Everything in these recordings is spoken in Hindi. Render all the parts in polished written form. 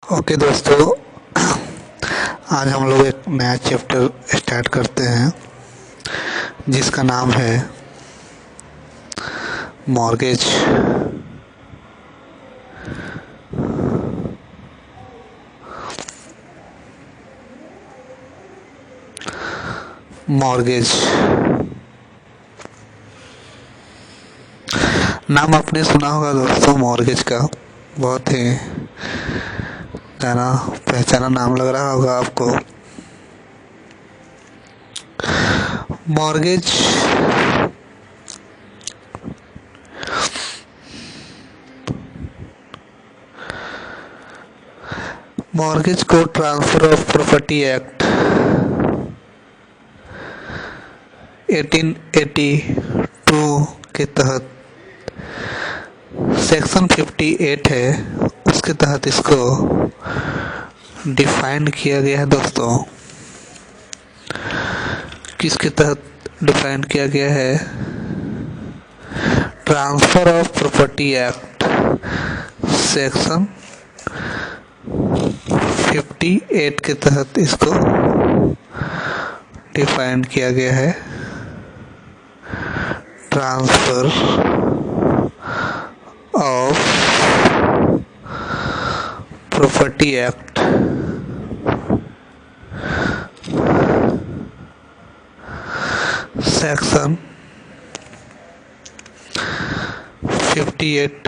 ओके दोस्तों, आज हम लोग एक नया चैप्टर स्टार्ट करते हैं जिसका नाम है मॉर्गेज। मॉर्गेज नाम आपने सुना होगा दोस्तों। मॉर्गेज का बहुत ही जाना पहचाना नाम लग रहा होगा आपको। मॉर्गेज मॉर्गेज को ट्रांसफर ऑफ प्रॉपर्टी एक्ट 1882 के तहत सेक्शन 58 है, उसके तहत इसको डिफाइन किया गया है दोस्तों। किसके तहत डिफाइन किया गया है? Transfer of property act section 58 के तहत इसको डिफाइन किया गया है। Transfer of property act section 58।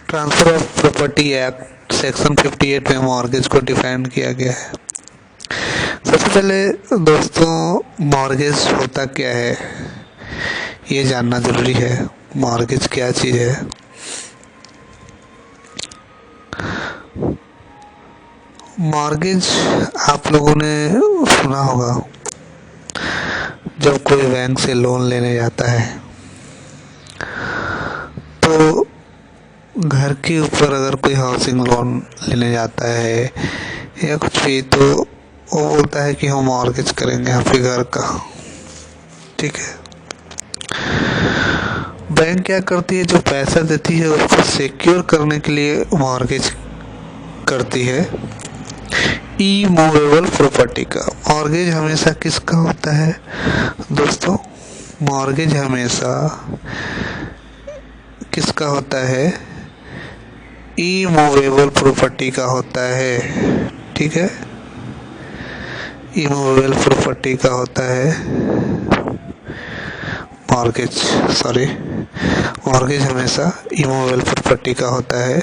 Transfer of property act section 58 में मॉर्गेज को डिफाइन किया गया है। सबसे पहले दोस्तों, मॉर्गेज होता क्या है ये जानना जरूरी है। मॉर्गेज क्या चीज है? मॉर्गेज आप लोगों ने सुना होगा, जब कोई बैंक से लोन लेने जाता है तो घर के ऊपर अगर कोई हाउसिंग लोन लेने जाता है या कुछ भी, तो वो बोलता है कि हम मॉर्गेज करेंगे आपके घर का। ठीक है, बैंक क्या करती है? जो पैसा देती है उसको सिक्योर करने के लिए मॉर्गेज करती है इमूवेबल प्रॉपर्टी का। मॉर्गेज हमेशा किसका होता है दोस्तों? मॉर्गेज हमेशा किसका होता है? इमूवेबल प्रॉपर्टी का होता है। ठीक है, इमूवेबल प्रॉपर्टी का होता है मॉर्गेज हमेशा इमूवेबल प्रॉपर्टी का होता है,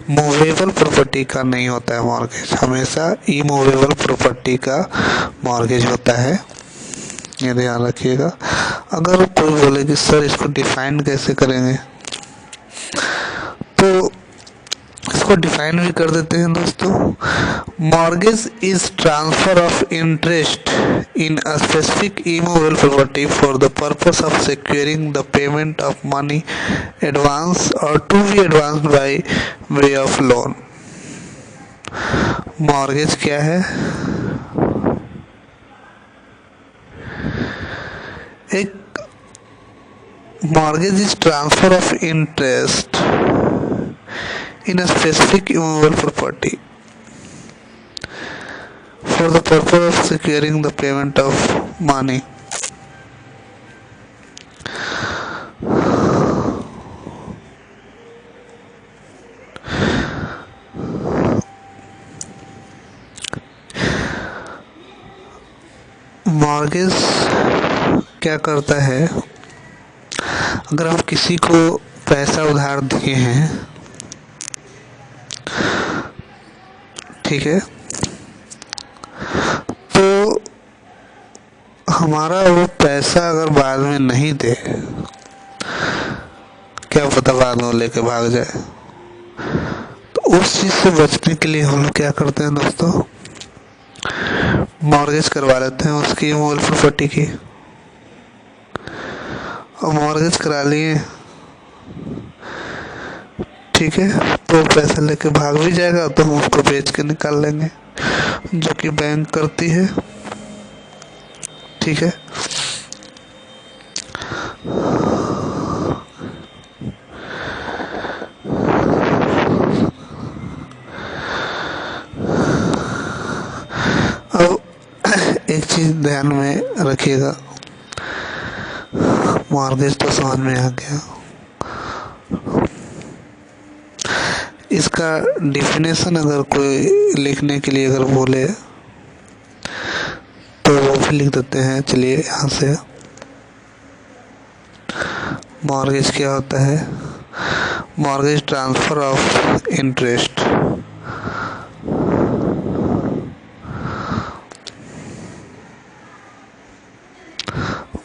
मूवेबल प्रॉपर्टी का नहीं होता है। मॉर्गेज हमेशा इमूवेबल प्रॉपर्टी का मॉर्गेज होता है, ये ध्यान रखिएगा। अगर कोई बोले कि सर इसको डिफाइन कैसे करेंगे, तो इसको डिफाइन भी कर देते हैं दोस्तों। Mortgage is transfer of interest in a specific immovable property for the purpose of securing the payment of money advance or to be advanced by way of loan। Mortgage क्या है? एक mortgage is transfer of interest in a specific immovable property for the purpose of securing the payment of money mortgage क्या करता है? अगर हम किसी को पैसा उधार दिए हैं, ठीक है, तो हमारा वो पैसा अगर बाद में नहीं दे, क्या पता बाद में लेके भाग जाए, तो उस चीज से बचने के लिए हम लोग क्या करते हैं दोस्तों? मॉर्गेज करवा लेते हैं उसकी मूल प्रॉपर्टी की। और मॉर्गेज करा लिए, ठीक है, तो पैसा लेके भाग भी जाएगा तो हम उसको बेच के निकाल लेंगे, जो कि बैंक करती है। ठीक है, चीज ध्यान में रखिएगा। मॉर्गेज तो समझ में आ गया। इसका डिफिनेशन अगर कोई लिखने के लिए अगर बोले तो वो भी लिख देते हैं। चलिए यहाँ से, मॉर्गेज क्या होता है? Mortgage transfer of interest.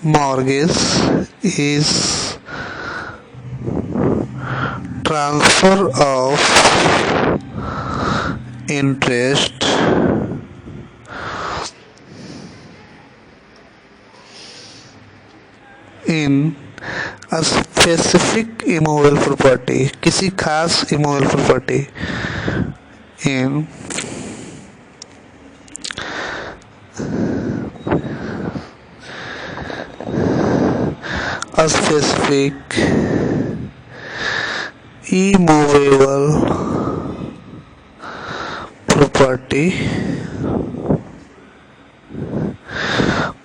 Mortgage is transfer of interest in a specific immovable property, किसी खास immovable property in a specific immovable property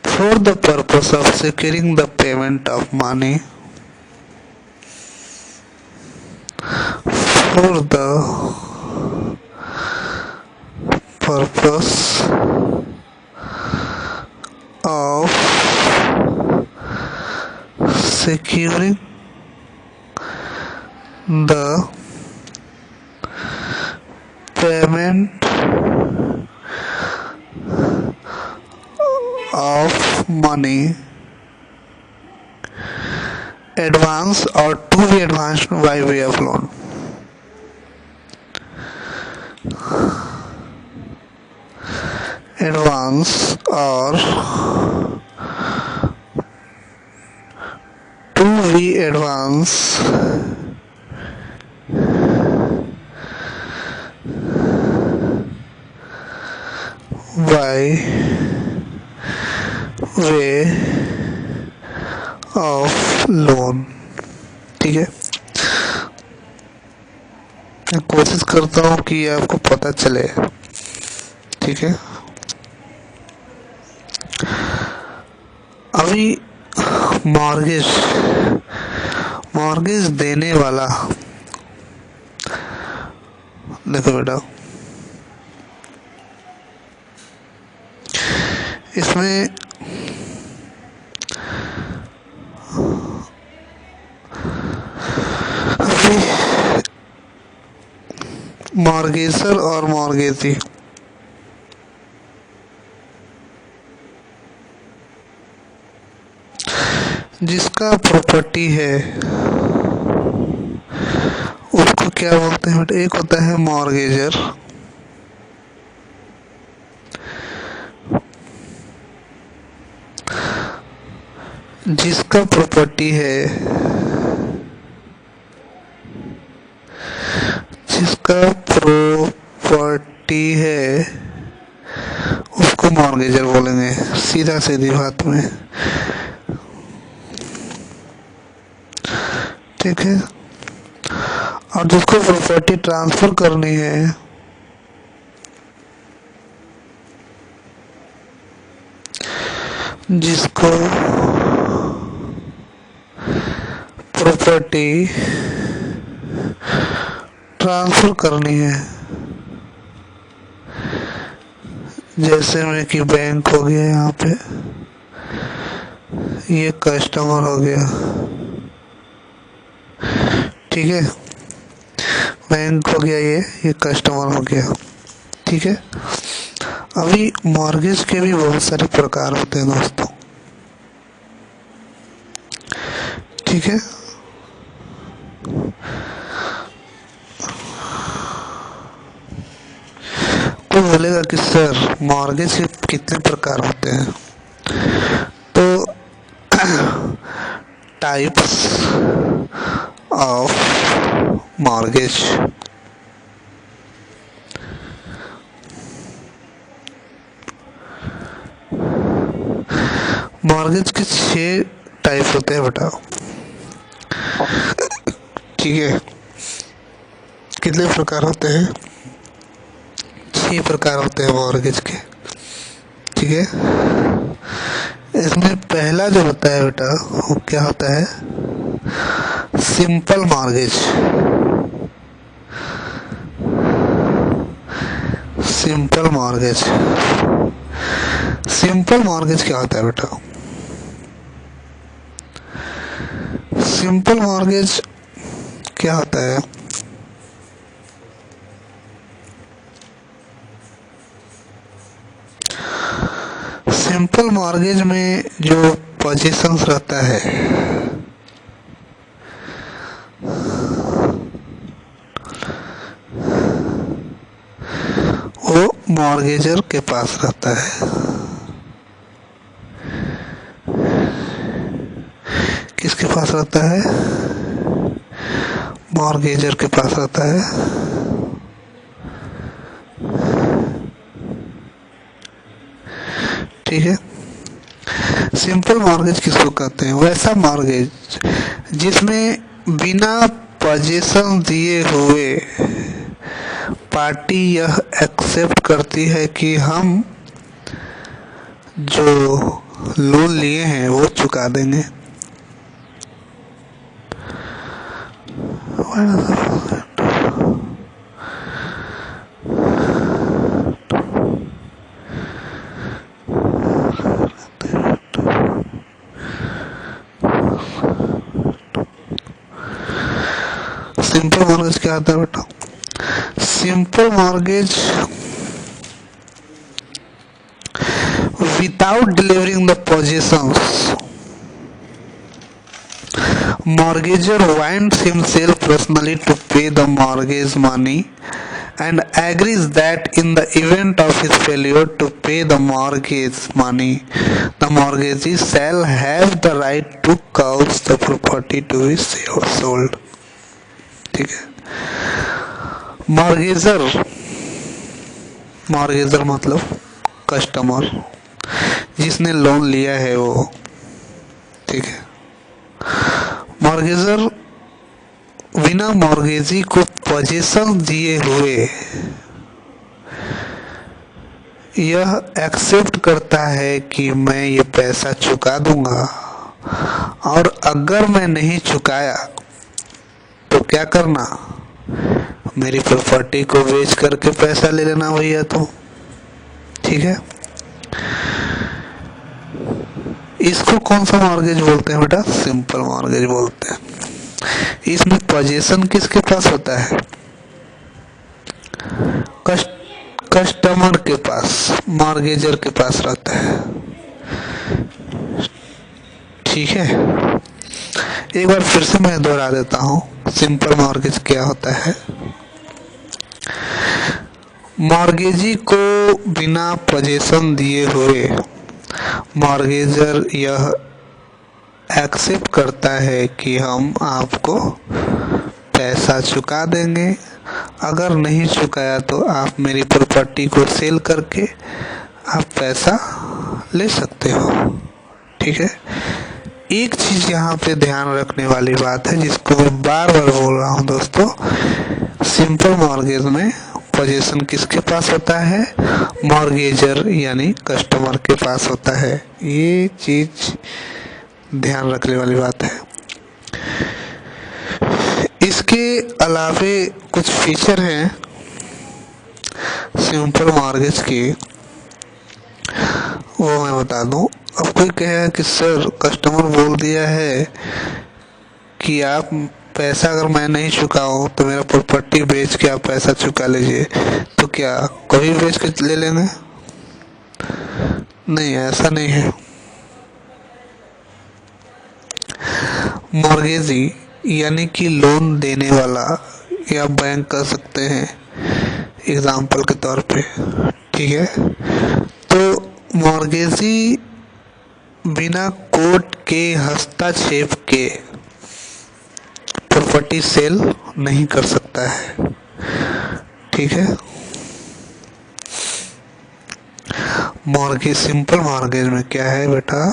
for the purpose of securing the payment of money for the purpose of securing the payment of money, advance or to be advanced by way of loan. Advance or to be advance by way of loan। ठीक है, मैं कोशिश करता हूँ कि आपको पता चले। ठीक है, अभी मॉर्गेज देने वाला, देखो बेटा, इसमें अभी मॉर्गेजर और मॉर्गेजी, जिसका प्रॉपर्टी है उसको क्या बोलते हैं बेटा? एक होता है मॉर्गेजर, जिसका प्रॉपर्टी है, उसको मॉर्गेजर बोलेंगे, सीधी बात में। ठीक है, और जिसको प्रॉपर्टी ट्रांसफर करनी है जिसको प्रॉपर्टी ट्रांसफर करनी है, जैसे में कि बैंक हो गया, यहाँ पे ये कस्टमर हो गया। ठीक है, बैंक हो गया, ये कस्टमर हो गया। ठीक है, अभी मॉर्गेज के भी बहुत सारे प्रकार होते हैं दोस्तों। ठीक है, कोई बोलेगा कि सर मॉर्गेज के कितने प्रकार होते हैं? तो टाइप्स ऑफ मॉर्गेज, मॉर्गेज के 6 टाइप होते हैं बेटा। ठीक है, कितने प्रकार होते हैं? 6 प्रकार होते हैं मॉर्गेज के। ठीक है। इसमें पहला जो होता है बेटा वो क्या होता है, simple mortgage. Simple mortgage, simple mortgage क्या होता है बेटा? सिंपल मॉर्गेज क्या होता है? सिंपल मॉर्गेज में जो पोजीशंस रहता है वो मॉर्गेजर के पास रहता है। किसके पास रहता है? मॉर्गेजर के पास रहता है। ठीक है। सिंपल मॉर्गेज किसको कहते हैं? वैसा मॉर्गेज जिसमें बिना पोजीशन दिए हुए पार्टी यह एक्सेप्ट करती है कि हम जो लोन लिए हैं वो चुका देंगे। सिंपल मॉर्गेज क्या आता है बेटा? Simple mortgage without delivering the possessions, mortgager binds himself personally to pay the mortgage money and agrees that in the event of his failure to pay the mortgage money, the mortgagee shall have the right to cause the property to be sold। ठीक है। मॉर्गेजर, मॉर्गेजर मतलब कस्टमर जिसने लोन लिया है वो, ठीक है। मॉर्गेजर बिना मॉर्गेजी को पोजीशन दिए हुए यह एक्सेप्ट करता है कि मैं ये पैसा चुका दूंगा, और अगर मैं नहीं चुकाया तो क्या करना, मेरी प्रॉपर्टी को बेच करके पैसा ले लेना भैया। तो ठीक है। इसको कौन सा मॉर्गेज बोलते हैं बेटा? सिंपल मॉर्गेज बोलते हैं। इसमें पोजीशन किसके पास होता है? कस्टमर के पास, मॉर्गेजर के पास रहता है। ठीक है। एक बार फिर से मैं दोहरा देता हूँ, सिंपल मॉर्गेज क्या होता है। मॉर्गेजी को बिना पोजीशन दिए हुए मॉर्गेजर यह एक्सेप्ट करता है कि हम आपको पैसा चुका देंगे, अगर नहीं चुकाया तो आप मेरी प्रॉपर्टी को सेल करके आप पैसा ले सकते हो। ठीक है। एक चीज यहाँ पे ध्यान रखने वाली बात है जिसको मैं बार बार बोल रहा हूँ दोस्तों, सिंपल मॉर्गेज में पोजीशन किसके पास होता है? मॉर्गेजर यानी कस्टमर के पास होता है। ये चीज ध्यान रखने वाली बात है। इसके अलावे कुछ फीचर हैं सिंपल मॉर्गेज के, वो मैं बता दूं। अब कोई कहेगा कि सर कस्टमर बोल दिया है कि आप पैसा अगर मैं नहीं चुकाऊं तो मेरा प्रॉपर्टी बेच के आप पैसा चुका लीजिए, तो क्या कभी बेच के ले लेंगे? नहीं, ऐसा नहीं है। मॉर्गेजी यानी कि लोन देने वाला, या बैंक कह सकते हैं एग्जाम्पल के तौर पे। ठीक है। तो मॉर्गेजी बिना कोर्ट के हस्तक्षेप के प्रॉपर्टी सेल नहीं कर सकता है। ठीक है। मॉर्गेज, सिंपल मॉर्गेज में क्या है बेटा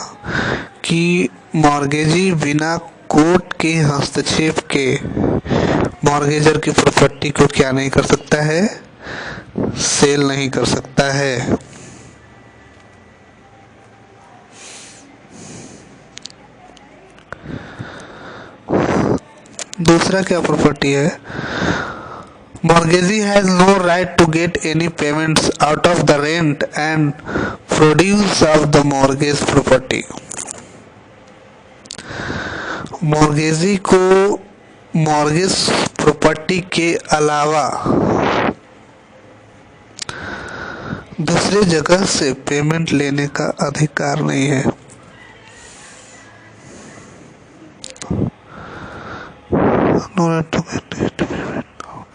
कि मॉर्गेजी बिना कोर्ट के हस्तक्षेप के मॉर्गेजर की प्रॉपर्टी को क्या नहीं कर सकता है? सेल नहीं कर सकता है। दूसरा क्या प्रॉपर्टी है, mortgagee has no right to get any payments out of the rent and produce of the mortgage property। mortgagee को mortgage प्रॉपर्टी के अलावा दूसरे जगह से पेमेंट लेने का अधिकार नहीं है। No right to get payment out।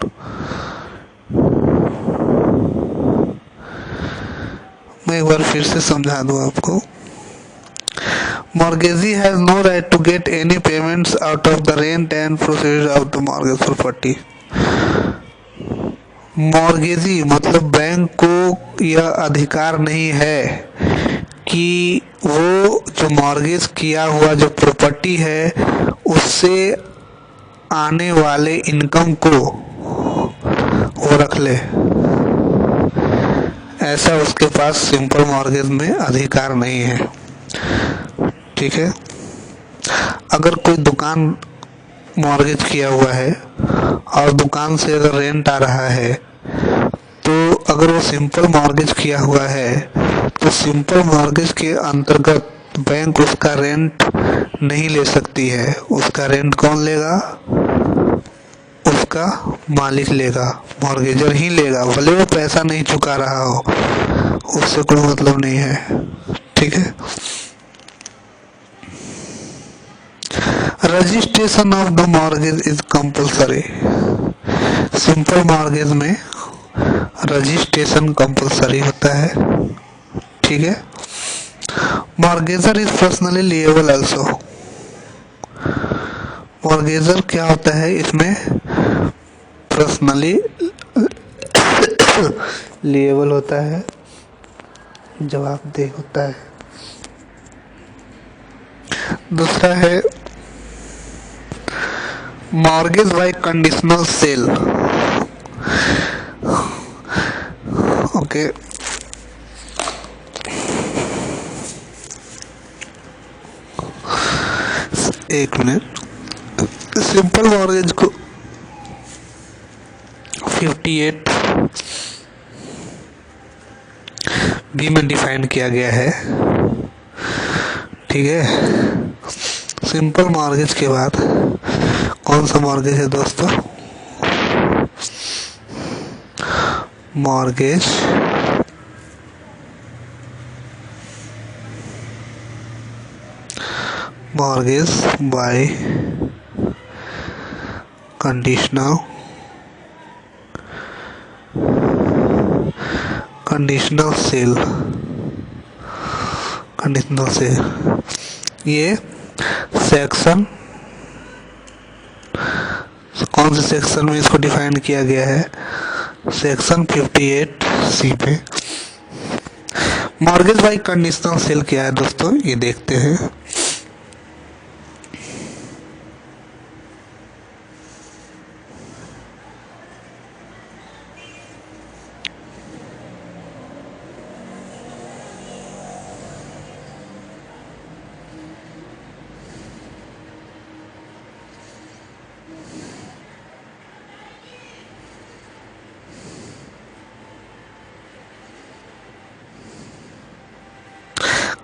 मैं एक बार फिर से समझा दूं आपको। Mortgagee has no right to get any payments out of the rent and proceeds of the mortgage property। Mortgagee मतलब बैंक को यह अधिकार नहीं है कि वो जो मॉर्गेज किया हुआ जो प्रॉपर्टी है उससे आने वाले इनकम को वो रख ले, ऐसा उसके पास सिंपल मॉर्गेज में अधिकार नहीं है। ठीक है, अगर कोई दुकान मॉर्गेज किया हुआ है और दुकान से अगर रेंट आ रहा है तो अगर वो सिंपल मॉर्गेज किया हुआ है तो सिंपल मॉर्गेज के अंतर्गत बैंक उसका रेंट नहीं ले सकती है। उसका रेंट कौन लेगा, उसका मालिक लेगा, मॉर्गेजर ही लेगा, भले वो पैसा नहीं चुका रहा हो, उससे कोई मतलब नहीं है। ठीक है, registration of the mortgage is compulsory. Simple mortgage में रजिस्ट्रेशन कंपल्सरी होता है। ठीक है, mortgagor is personally liable also. Mortgagor क्या होता है, इसमें पर्सनली लिएबल होता है, जवाबदेह होता है। दूसरा है mortgage bye conditional cell. Okay, एक मिनट, सिंपल मॉर्गेज को 58 बी में डिफाइन किया गया है। ठीक है, सिंपल मॉर्गेज के बाद कौन सा मॉर्गेज है दोस्तों, मॉर्गेज बाय कंडीशनल सेल। ये सेक्शन कौन से सेक्शन में इसको डिफाइन किया गया है, सेक्शन 58C पे। मॉर्गेज बाय कंडीशनल सेल क्या है दोस्तों, ये देखते हैं।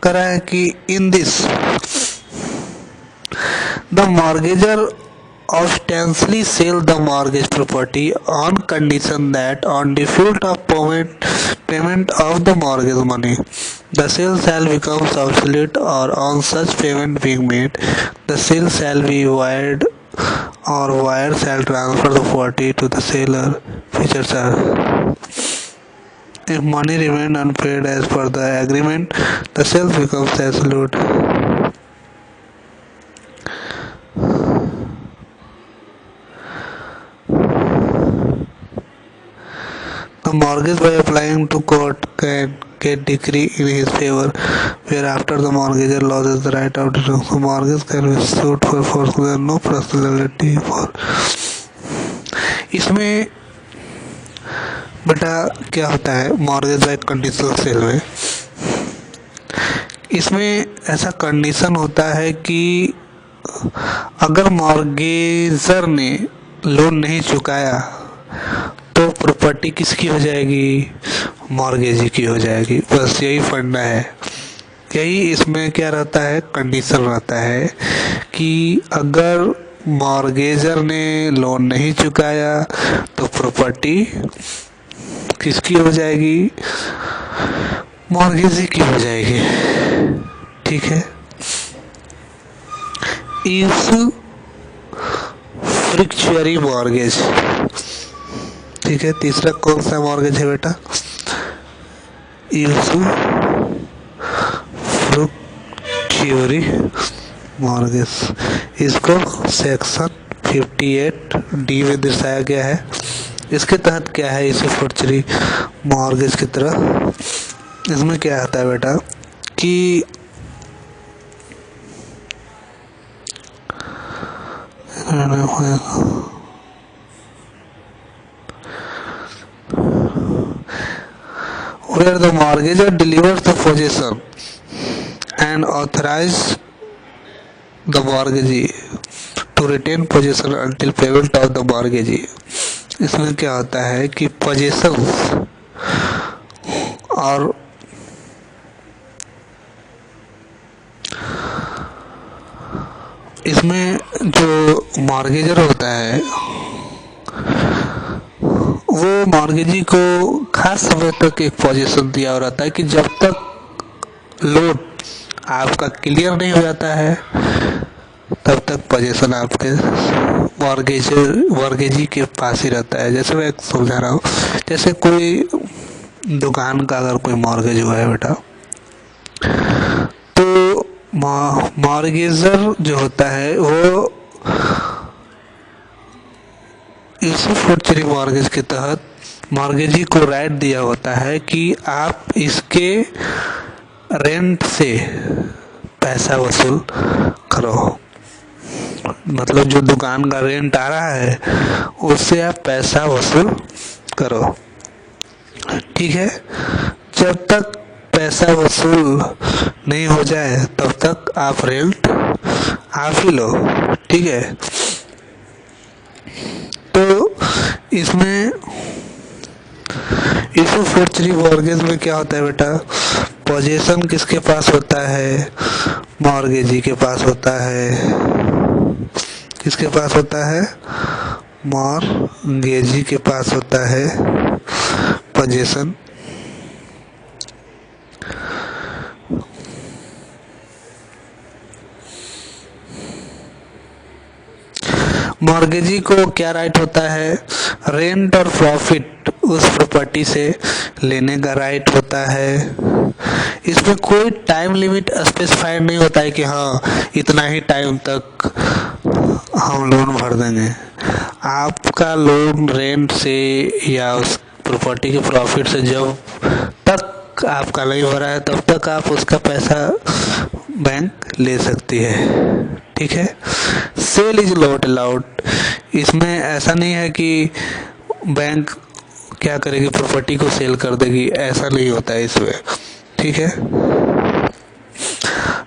करा है कि in this the mortgagor ostensibly sell the mortgage property on condition that on default of payment of the mortgage money, the sale shall become obsolete, or on such payment being made, the sale shall be void, or buyer shall transfer the property to the seller. Features are: if money remains unpaid as per the agreement, the sale becomes absolute. The mortgage by applying to court can get decree in his favor, whereafter the mortgagor loses the right of the mortgage can be sued for foreclosure, no personality for। इसमें बेटा क्या होता है मॉर्गेज बाय कंडीशनल सेल में, इसमें ऐसा कंडीशन होता है कि अगर मॉर्गेजर ने लोन नहीं चुकाया तो प्रॉपर्टी किसकी हो जाएगी? मॉर्गेजी की हो जाएगी। बस यही फंडा है, यही इसमें क्या रहता है, कंडीशन रहता है कि अगर मॉर्गेजर ने लोन नहीं चुकाया तो प्रॉपर्टी किसकी हो जाएगी? मॉर्गेजी की हो जाएगी। ठीक है। इस फ्रिक्चुअरी मॉर्गेज, ठीक है। तीसरा कौन सा मॉर्गेज है बेटा? फ्रिक्चुअरी मॉर्गेज। इसको सेक्शन 58D में दर्शाया गया है। इसके तहत क्या है, इसे फ्रिक्चुअरी मॉर्गेज की तरह इसमें क्या आता है बेटा कि where the mortgagor delivers the possession and authorize the mortgagee to retain possession until payment of the mortgagee। इसमें क्या होता है कि पोजेशन और इसमें जो मॉर्गेजर होता है वो मॉर्गेजी को खास समय तक एक पोजीशन दिया रहता है कि जब तक लोन आपका क्लियर नहीं हो जाता है तब तक पोजीशन आपके मॉर्गेजी के पास ही रहता है। जैसे मैं समझा रहा हूँ, जैसे कोई दुकान का अगर कोई मॉर्गेज हुआ है बेटा, तो मॉर्गेजर जो होता है वो इसी फ्रिक्चुअरी मॉर्गेज के तहत मॉर्गेजी को राइट दिया होता है कि आप इसके रेंट से पैसा वसूल करो। मतलब जो दुकान का रेंट आ रहा है उससे आप पैसा वसूल करो। ठीक है। जब तक पैसा वसूल नहीं हो जाए तब तक आप रेंट आप ही लो। ठीक है। तो इसमें इस फ्रिक्चुअरी मॉर्गेज में क्या होता है बेटा, पोजीशन किसके पास होता है? मॉर्गेजी के पास होता है। किसके पास होता है? मॉर्गेजी के पास होता है पोजीशन। मॉर्गेजी को क्या राइट होता है? रेंट और प्रॉफिट उस प्रॉपर्टी से लेने का राइट होता है। इसमें कोई टाइम लिमिट स्पेसिफाइड नहीं होता है कि हाँ इतना ही टाइम तक हम लोन भर देंगे। आपका लोन रेंट से या उस प्रॉपर्टी के प्रॉफिट से जब तक आपका नहीं भरा है तब तक आप उसका पैसा बैंक ले सकती है। ठीक है। Sale is not allowed. इसमें ऐसा नहीं है कि बैंक क्या करेगी, प्रॉपर्टी को सेल कर देगी, ऐसा नहीं होता है इसमें। ठीक है।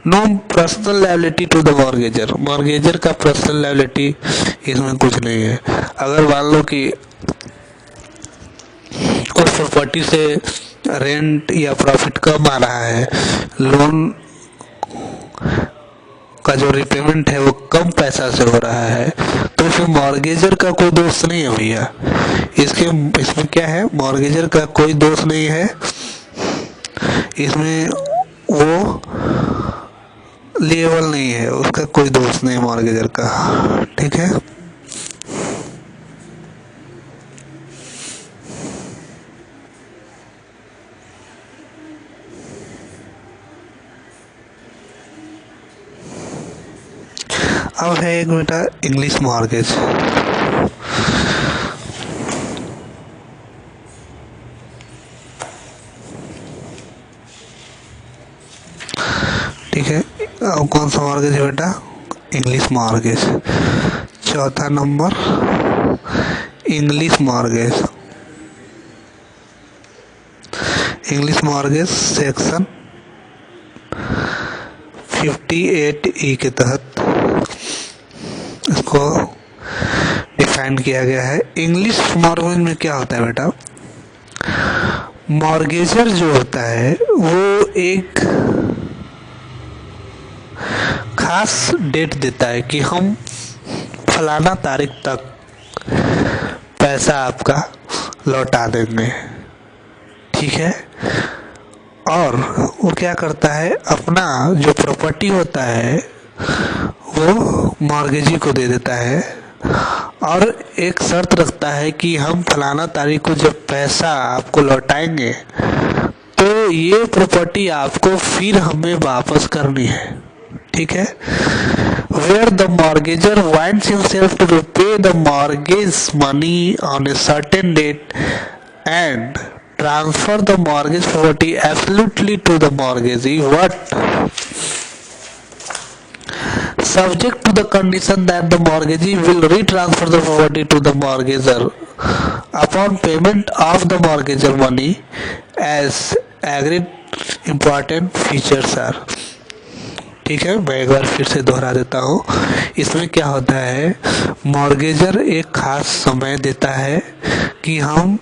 No personal liability to the mortgager. Mortgager का पर्सनल लायबिलिटी इसमें कुछ नहीं है। अगर मान लो कि उस प्रॉपर्टी से रेंट या प्रॉफिट कम आ रहा है, लोन का जो रिपेमेंट है वो कम पैसा से हो रहा है, तो इसमें मॉर्गेजर का कोई दोष नहीं है भैया। इसमें क्या है, मॉर्गेजर का कोई दोष नहीं है। इसमें वो लेवल नहीं है, उसका कोई दोष नहीं मॉर्गेजर का। ठीक है। अब है एक बेटा इंग्लिश मॉर्गेज। ठीक है। अब कौन सा मॉर्गेज है बेटा? English mortgage. चौथा नंबर English mortgage. English mortgage section 58E के तहत इसको डिफाइन किया गया है। इंग्लिश मॉर्गेज में क्या होता है बेटा, मॉर्गेजर जो होता है वो एक खास डेट देता है कि हम फलाना तारीख तक पैसा आपका लौटा देंगे, ठीक है। और वो क्या करता है, अपना जो प्रॉपर्टी होता है वो मॉर्गेजी को दे देता है और एक शर्त रखता है कि हम फलाना तारीख को जब पैसा आपको लौटाएंगे तो ये प्रॉपर्टी आपको फिर हमें वापस करनी है, ठीक है। Where the mortgagor binds himself to repay the mortgage money on a certain date and transfer the mortgage property absolutely to the mortgagee, but subject to the condition that the mortgagee will retransfer the property to the mortgagor upon payment of the mortgagor money as agreed. Important features are, ठीक है। मैं एक बार फिर से दोहरा देता हूँ। इसमें क्या होता है, मॉर्गेजर एक खास समय देता है कि हम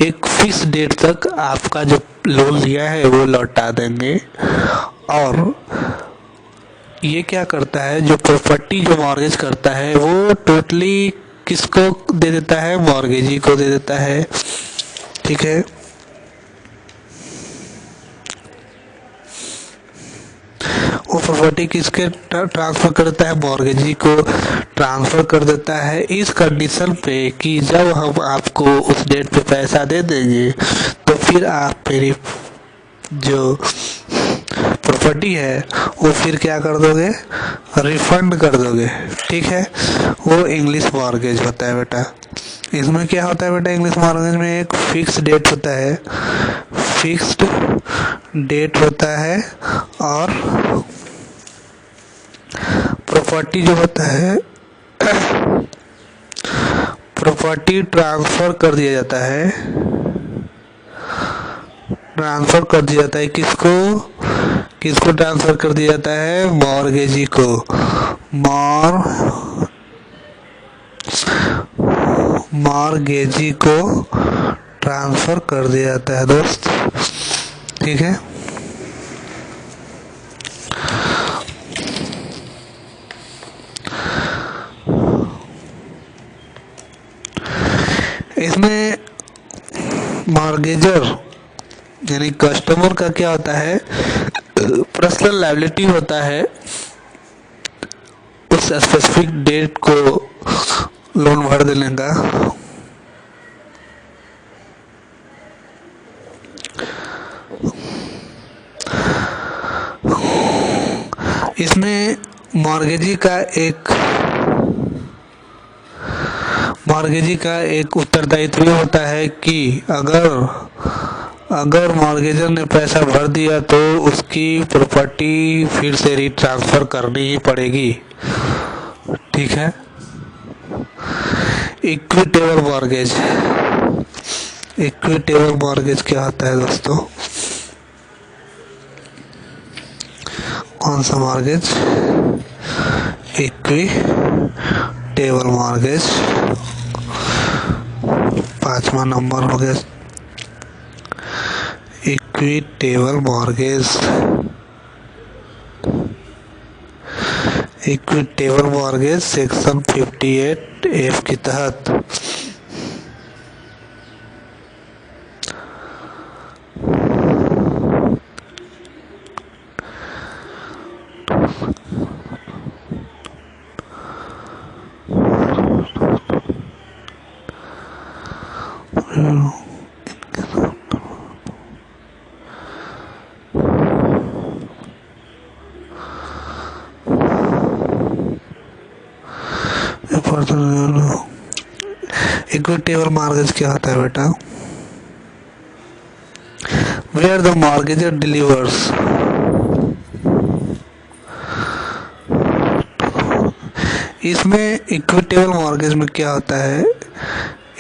एक फिक्स डेट तक आपका जो लोन लिया है वो लौटा देंगे। और ये क्या करता है, जो प्रॉपर्टी जो मॉर्गेज करता है वो टोटली किसको दे देता है, मॉर्गेजी को दे देता है, ठीक है। वो प्रॉपर्टी किसके ट्रांसफर करता है, मॉर्गेजी को ट्रांसफर कर देता है इस कंडीशन पे कि जब हम आपको उस डेट पे पैसा दे देंगे तो फिर आप मेरी जो प्रॉपर्टी है वो फिर क्या कर दोगे, रिफंड कर दोगे, ठीक है। वो इंग्लिश मॉर्गेज होता है बेटा। इसमें क्या होता है बेटा, इंग्लिश मॉर्गेज में एक फिक्स डेट होता है, फिक्स्ड डेट होता है और प्रॉपर्टी जो होता है प्रॉपर्टी ट्रांसफर कर दिया जाता है, ट्रांसफर कर दिया जाता है किसको, किसको ट्रांसफर कर दिया जाता है, मॉर्गेजी को, मॉर्गेजी को ट्रांसफर कर दिया जाता है दोस्त, ठीक है। इसमें मॉर्गेजर यानी कस्टमर का क्या होता है, पर्सनल लायबिलिटी होता है उस स्पेसिफिक डेट को लोन भर देने का। इसमें मॉर्गेजी का एक उत्तरदायित्व होता है कि अगर मॉर्गेजर ने पैसा भर दिया तो उसकी प्रॉपर्टी फिर से रिट्रांसफर करनी ही पड़ेगी, ठीक है। इक्विटेबल मॉर्गेज, इक्विटेबल मॉर्गेज क्या होता है दोस्तों, कौन सा मॉर्गेज, इक्विटेबल मॉर्गेज, 5वां नंबर हो गया equitable mortgage. Equitable mortgage section 58F के तहत इक्विटेबल मॉर्गेज क्या होता है बेटा, वेयर द मॉर्गेजर डिलीवर्स, इसमें इक्विटेबल मॉर्गेज में क्या होता है,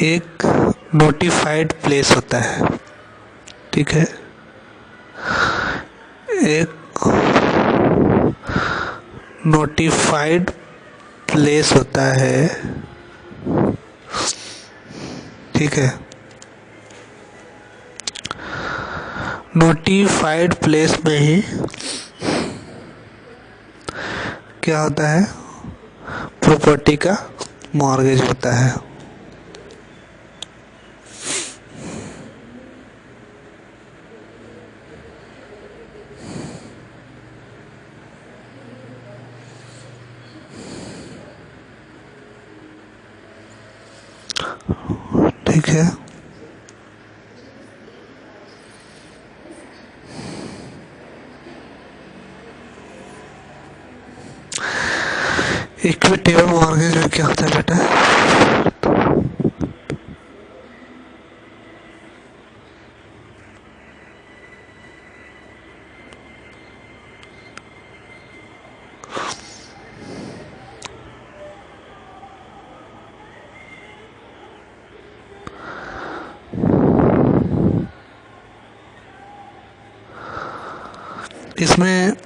एक नोटिफाइड प्लेस होता है, ठीक है। एक नोटिफाइड प्लेस होता है, ठीक है, नोटिफाइड प्लेस में ही क्या होता है, प्रॉपर्टी का मॉर्गेज होता है। ठीक है, इक्विटेबल मॉर्गेज में क्या होता है बेटा, इसमें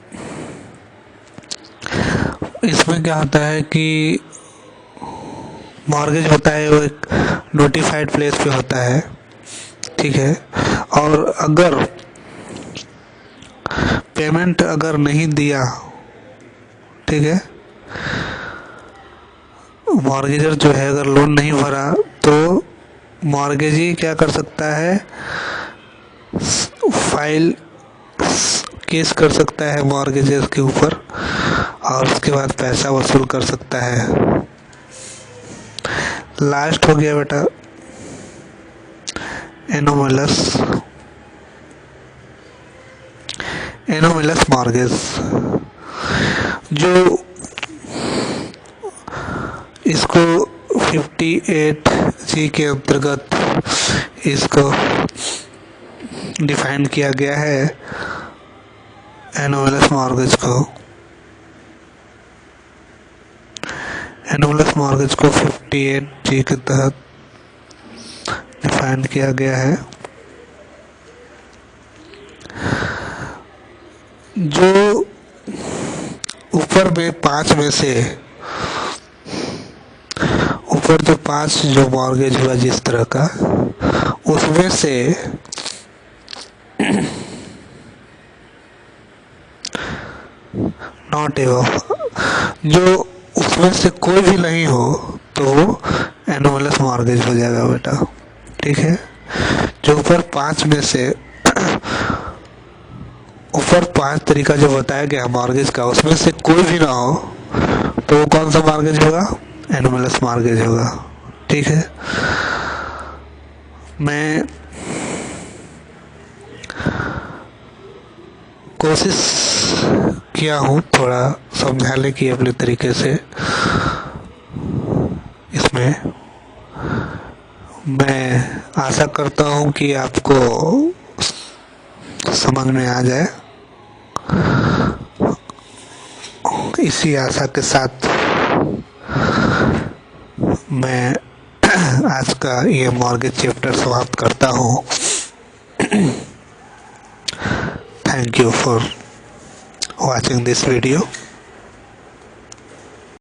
क्या होता है कि मॉर्गेज होता है वो एक नोटिफाइड प्लेस पे होता है, ठीक है, और अगर पेमेंट अगर नहीं दिया, ठीक है, मॉर्गेजर जो है अगर लोन नहीं भरा तो मॉर्गेजी क्या कर सकता है, फाइल केस कर सकता है मॉर्गेजेस के ऊपर और उसके बाद पैसा वसूल कर सकता है। लास्ट हो गया बेटा एनोमलस मॉर्गेज, जो इसको 58G के अंतर्गत इसको डिफाइन किया गया है। एनोमलस मॉर्गेज को 58G के तहत डिफाइन किया गया है, जो ऊपर में 5 में से ऊपर जो 5 जो मॉर्गेज हुआ जिस तरह का, उसमें से नॉट एबव, जो उसमें से कोई भी नहीं हो तो वो एनोमलस मॉर्गेज हो जाएगा बेटा, ठीक है। जो ऊपर 5 में से ऊपर 5 तरीका जो बताया गया मॉर्गेज का, उसमें से कोई भी ना हो तो वो कौन सा मॉर्गेज होगा, एनोमलस मॉर्गेज होगा, ठीक है। मैं कोशिश किया हूँ थोड़ा समझाने की अपने तरीके से, इसमें मैं आशा करता हूँ कि आपको समझ में आ जाए। इसी आशा के साथ मैं आज का ये मॉर्गेज चैप्टर समाप्त करता हूँ। Thank you for watching this video.